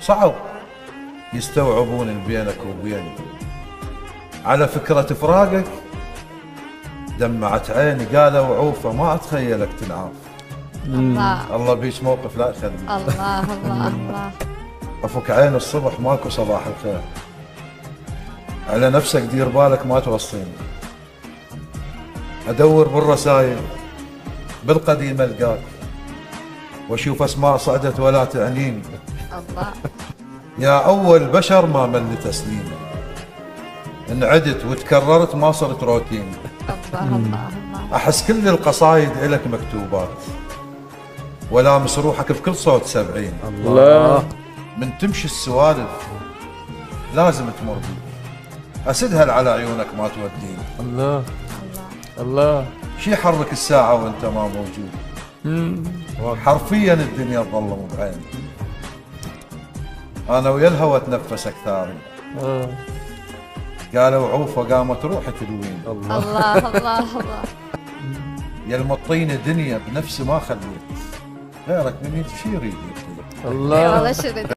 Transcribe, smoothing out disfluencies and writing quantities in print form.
صعب يستوعبون بينك وبيني. على فكرة فراقك دمعت عيني، قالوا عوفة ما أتخيلك تنعاف. الله الله بيش موقف لا يخليك. الله الله الله. أفك عين الصبح ماكو صباح الخير، على نفسك دير بالك ما توصيني. أدور بالرسايل بالقديم ألقاك، وأشوف أسماء صعدت ولا تعنيني. الله يا أول بشر ما ملت سنين، انعدت وتكررت ما صرت روتين. الله الله الله. أحس كل القصايد إلك مكتوبات، ولامس روحك بكل صوت 70. الله. من تمشي السوالف لازم تمر بي، أسدهل على عيونك ما توديني. الله الله. شي يحرك الساعة وانت ما موجود؟ حرفيا الدنيا تظلم بعيني، أنا ويا الهوى اتنفس أكثاري. قالوا عوفة قامت روحي تلوين. الله الله الله. يا المطينة دنيا بنفسي ما خليت، غيرك من يشير يدي. الله. والله شو بدي